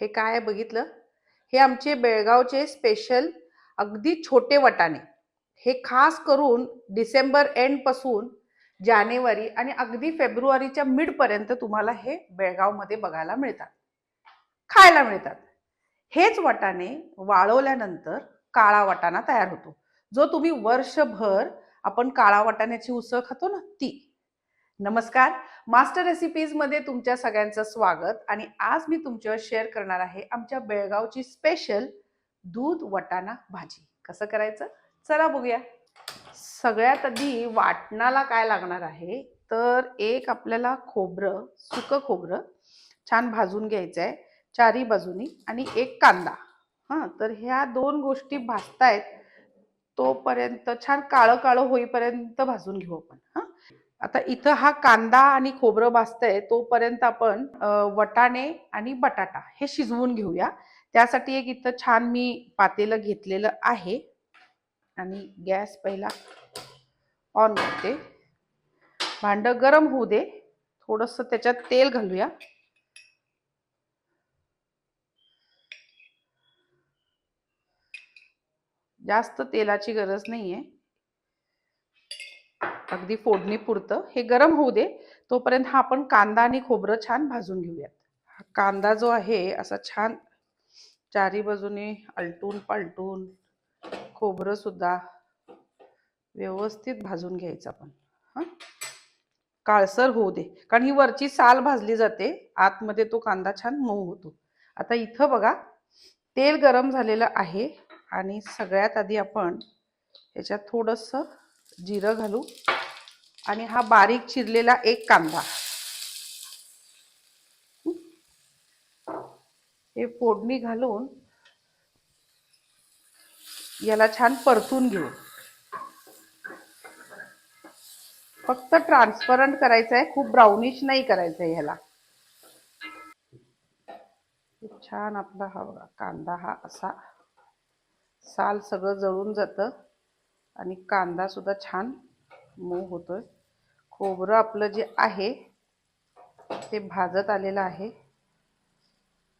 हे काय आहे बघितलं? हे आमचे बेळगावचे स्पेशल अगदी छोटे वाटाणे. हे खास करून डिसेंबर एंड पासून जानेवारी आणि अगदी फेब्रुवारीच्या मिड पर्यंत तुम्हाला हे बेळगावमध्ये बघायला मिळतात, खायला मिळतात. हेच वाटाणे वाळवल्यानंतर काळा वाटाणा तयार होतो, जो तुम्ही वर्षभर आपण काळा वाटाण्याची उसळ खातो ना ती. नमस्कार, मास्टर रेसिपीज मध्ये तुमच्या सगळ्यांचं स्वागत. आणि आज मी तुमच्यावर शेअर करणार आहे आमच्या बेळगावची स्पेशल दूध वाटाणा भाजी. कसं करायचं चला बघूया. सगळ्यात आधी वाटणाला काय लागणार आहे तर एक आपल्याला खोबरं, सुकं खोबरं छान भाजून घ्यायचं आहे चारी बाजूनी, आणि एक कांदा. तर ह्या दोन गोष्टी भाजतायत तोपर्यंत छान काळं काळं होईपर्यंत भाजून घेऊ आपण. आता इथं हा कांदा आणि खोबरं भाजतंय तोपर्यंत आपण वटाणे आणि बटाटा हे शिजवून घेऊया. त्यासाठी एक इथं छान मी पातेलं घेतलेलं आहे आणि गॅस पहिला ऑन करते. भांड गरम होऊ दे, थोडस त्याच्यात तेल घालूया. जास्त तेलाची गरज नाहीये, अगदी फोडणी पुरतं. हे गरम होऊ दे तोपर्यंत हा आपण कांदा आणि खोबरं छान भाजून घेऊयात. कांदा जो आहे असा छान चारी बाजूने आलटून पालटून, खोबरं सुद्धा व्यवस्थित भाजून घ्यायचं आपण. काळसर होऊ दे, कारण ही वरची साल भाजली जाते, आतमध्ये तो कांदा छान मऊ होतो. आता इथं बघा तेल गरम झालेलं आहे आणि सगळ्यात आधी आपण याच्यात थोडंसं जिरं घालू आणि हा बारीक चिरलेला एक कांदा हे फोडणी घालून याला छान परतून घेऊ. फक्त ट्रान्सपरंट करायचं आहे, खूप ब्राउनिश नाही करायचं आहे ह्याला. छान आपला हा बघा कांदा हा असा साल सगळं जळून जातं आणि कांदा सुद्धा छान मऊ होतोय. खोबरं आपलं जे आहे ते भाजत आलेलं आहे,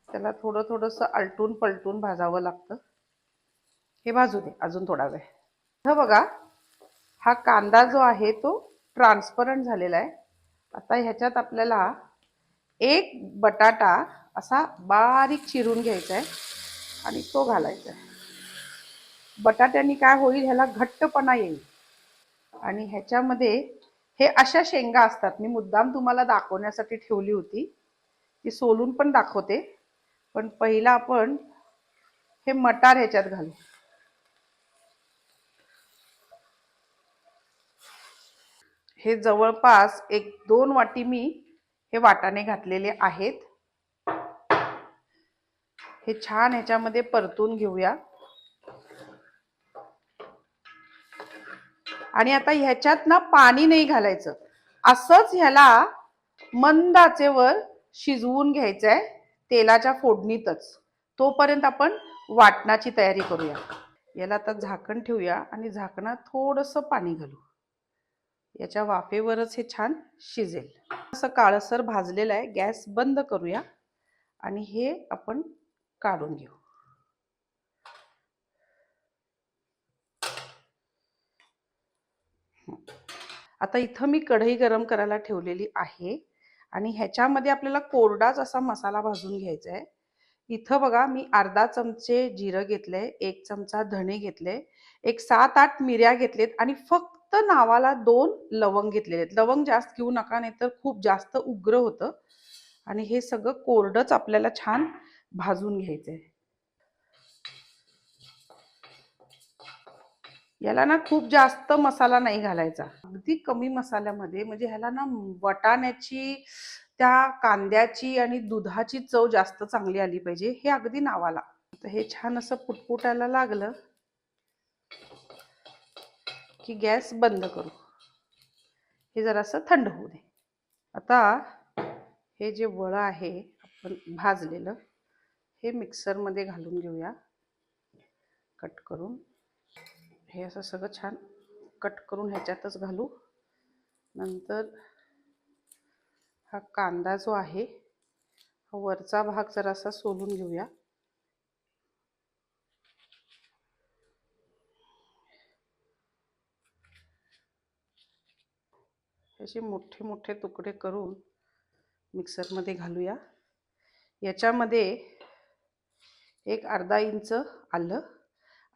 त्याला थोडं थोडंसं आलटून पलटून भाजावं लागतं. हे भाजू दे अजून थोडा वेळ. हे बघा हा कांदा जो आहे तो ट्रान्सपरंट झालेला आहे. आता ह्याच्यात आपल्याला एक बटाटा असा बारीक चिरून घ्यायचा आहे आणि तो घालायचा आहे. बटाट्याने काय होईल, ह्याला घट्टपणा येईल. आणि ह्याच्यामध्ये हे अशा शेंगा असतात, मी मुद्दाम तुम्हाला दाखवण्यासाठी ठेवली होती, ती सोलून पण दाखवते. पण पहिला आपण हे मटार ह्याच्यात घालू. हे जवळपास 1-2 वाटी मी हे वाटाणे घातलेले आहेत. हे छान ह्याच्यामध्ये परतून घेऊया. आणि आता ह्याच्यात ना पाणी नाही घालायचं, असंच ह्याला मंद आचेवर शिजवून घ्यायचंय तेलाच्या फोडणीतच. तोपर्यंत आपण वाटणाची तयारी करूया. याला आता झाकण ठेवूया आणि झाकणात थोडंसं पाणी घालू. याच्या वाफेवरच हे छान शिजेल. असं काळसर भाजलेलं आहे. गॅस बंद करूया आणि हे आपण काढून घेऊ. आता इथं मी कढई गरम करायला ठेवलेली आहे आणि ह्याच्यामध्ये आपल्याला कोरडाच असा मसाला भाजून घ्यायचा आहे. इथं बघा मी अर्धा चमचे जिरं घेतलंय, 1 चमचा धणे घेतले, एक 7-8 मिऱ्या घेतलेत आणि फक्त नावाला 2 लवंग घेतलेले आहेत. लवंग जास्त घेऊ नका, नाहीतर खूप जास्त उग्र होतं. आणि हे सगळं कोरडंच आपल्याला छान भाजून घ्यायचंय. याला ना खूप जास्त मसाला नाही घालायचा, अगदी कमी मसाल्यामध्ये, म्हणजे ह्याला ना वाटाण्याची, त्या कांद्याची आणि दुधाची चव जास्त चांगली आली पाहिजे. हे अगदी नावाला. तर हे छान असं पुटपुटायला लागलं की गॅस बंद करू. हे जरासं थंड होऊ दे. आता हे जे वळं आहे आपण भाजलेलं, हे मिक्सरमध्ये घालून घेऊया कट करून. हे असं सगळं छान कट करून ह्याच्यातच घालू. नंतर हा कांदा जो आहे वरचा भाग जरासा सोलून घेऊया. असे मोठे मोठे तुकडे करून मिक्सरमध्ये घालूया. याच्यामध्ये एक अर्धा इंच आलं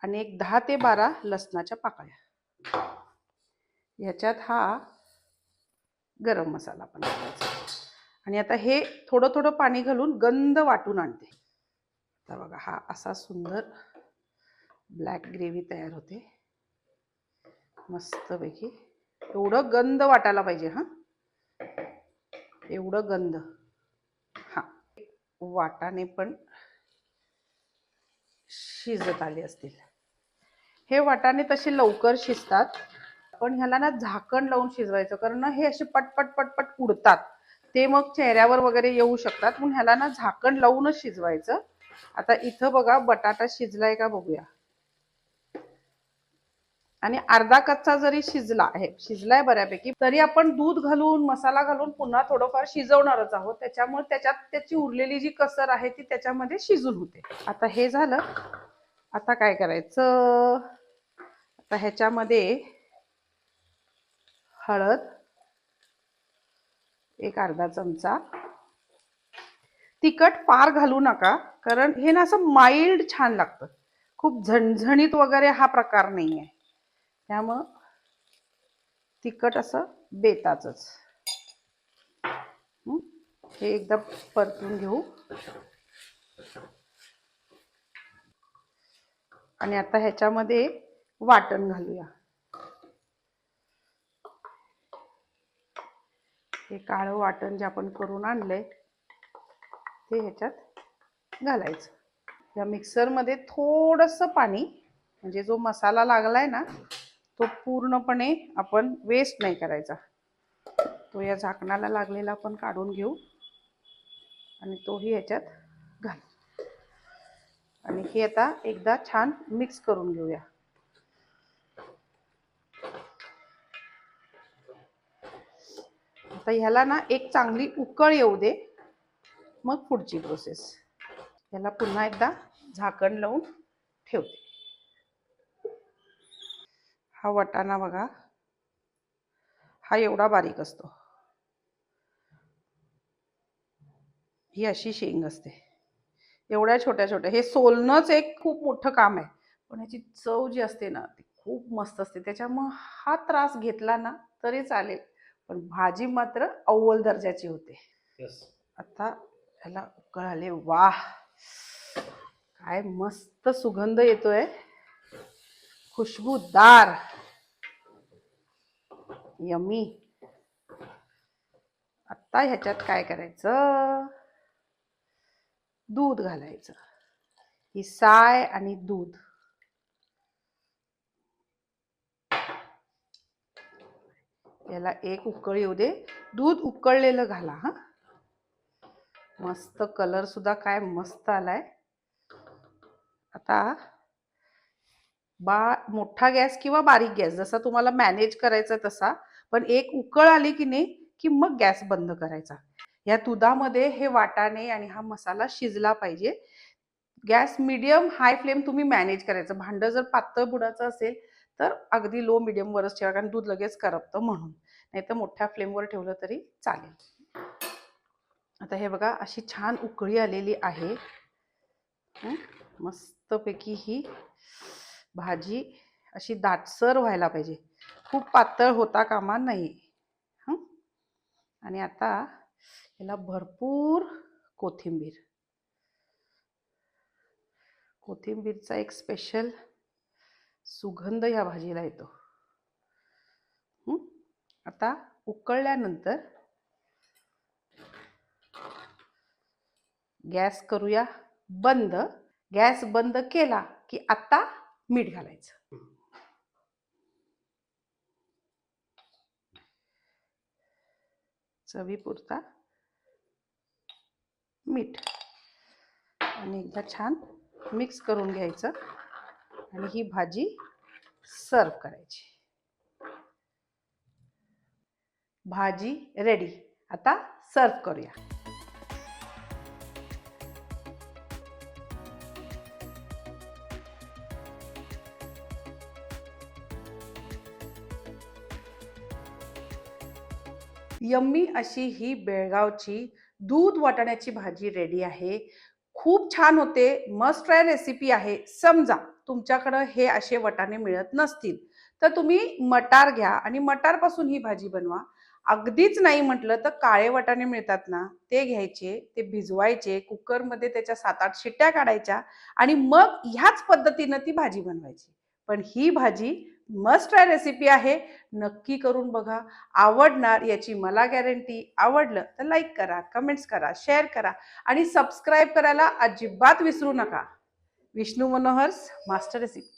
आणि एक 10 ते 12 लसणाच्या पाकळ्या. ह्याच्यात हा गरम मसाला पण घालायचा. आणि आता हे थोडं थोडं पाणी घालून गंध वाटून आणते. आता बघा हा असा सुंदर ब्लॅक ग्रेव्ही तयार होते मस्तपैकी. एवढं गंध वाटायला पाहिजे हा, एवढं गंध. हा वाटाणे पण शिजत आले असतील. हे वाटाणे तसे लवकर शिजतात, पण ह्याला ना झाकण लावून शिजवायचं, कारण हे असे पटपट पटपट उडतात, ते मग चेहऱ्यावर वगैरे येऊ शकतात. म्हणून ह्याला ना झाकण लावूनच शिजवायचं. आता इथं बघा बटाटा शिजलाय का बघूया. आणि अर्धा कच्चा जरी शिजलाय बऱ्यापैकी, तरी आपण दूध घालून मसाला घालून पुन्हा थोडंफार शिजवणारच आहोत. त्याच्यामुळे त्याच्यात त्याची उरलेली जी कसर आहे ती त्याच्यामध्ये शिजून होते. आता हे झालं. आता काय करायचं, आता ह्याच्यामध्ये हळद एक अर्धा चमचा. तिखट फार घालू नका, कारण हे ना असं माइल्ड छान लागतं. खूप झणझणीत वगैरे हा प्रकार नाही आहे, त्यामुळं तिखट असं बेताचंच. हे एकदा परतून घेऊ. आणि आता ह्याच्यामध्ये वाटण घालूया. हे काळं वाटण जे आपण करून आणलंय ते ह्याच्यात घालायचं. या मिक्सरमध्ये थोडंसं पाणी, म्हणजे जो मसाला लागलाय ना तो पूर्णपणे आपण वेस्ट नाही करायचा. तो या झाकणाला लागलेला आपण काढून घेऊ आणि तोही ह्याच्यात घाल. आणि हे आता एकदा छान मिक्स करून घेऊया. आता ह्याला ना एक चांगली उकळ येऊ दे, मग पुढची प्रोसेस. याला पुन्हा एकदा झाकण लावून ठेवते. हा वाटाणा बघा, हा एवढा बारीक असतो. ही अशी शेंग असते, एवढ्या छोट्या छोट्या. हे सोलणंच एक खूप मोठं काम आहे, पण ह्याची चव जी असते ना ती खूप मस्त असते. त्याच्यामुळे हा त्रास घेतला ना तरी चालेल, पण भाजी मात्र अव्वल दर्जाची होते. आता ह्याला उकळ आले. वाह, काय मस्त सुगंध येतोय, खुशबूदार, यम्मी. आता ह्याच्यात काय करायचं, दूध घालायचं. ही साय आणि दूध. याला एक उकळ येऊ दे. दूध उकळलेलं घाला हा. मस्त कलर सुद्धा काय मस्त आलाय. आता मोठा गॅस किंवा बारीक गॅस जसा तुम्हाला मॅनेज करायचा तसा, पण एक उकळ आली की नाही की मग गॅस बंद करायचा. या दुधामध्ये हे वाटाणे आणि हा मसाला शिजला पाहिजे. गॅस मीडियम हाय फ्लेम तुम्ही मॅनेज करायचं. भांडं जर पातळ बुडाचं असेल तर अगदी लो मीडियम वरच ठेवा, कारण दूध लगेच करपतं म्हणून. नाही तर मोठ्या फ्लेमवर ठेवलं तरी चालेल. आता हे बघा अशी छान उकळी आलेली आहे. मस्तपैकी ही भाजी अशी दाटसर व्हायला पाहिजे, खूप पातळ होता कामा नाही. आणि आता याला भरपूर कोथिंबीरचा एक स्पेशल सुगंध या भाजीला येतो. आता उकळल्यानंतर गॅस करूया बंद. गॅस बंद केला की आता मीठ घालायचं. चवीपुरता मीठ आणि एकदा छान मिक्स करून घ्यायचं आणि ही भाजी सर्व करायची. भाजी रेडी. आता सर्व करूया. यम्मी अशी ही बेळगावची दूध वाटाण्याची भाजी रेडी आहे. खूप छान होते. मस्ट ट्राय रेसिपी आहे. समजा तुमच्याकडं हे असे वाटाणे मिळत नसतील, तर तुम्ही मटार घ्या आणि मटारपासून ही भाजी बनवा. अगदीच नाही म्हटलं तर काळे वाटाणे मिळतात ना, ते घ्यायचे, ते भिजवायचे, कुकरमध्ये त्याच्या 7-8 शिट्ट्या काढायच्या आणि मग ह्याच पद्धतीनं ती भाजी बनवायची. पण ही भाजी मस्ट ट्राय रेसिपी आहे. नक्की करून बघा. आवडणार याची मला गॅरंटी. आवडलं तर लाईक करा, कमेंट्स करा, शेअर करा आणि सबस्क्राईब करायला अजिबात विसरू नका. Vishnu Manohar's master recipe.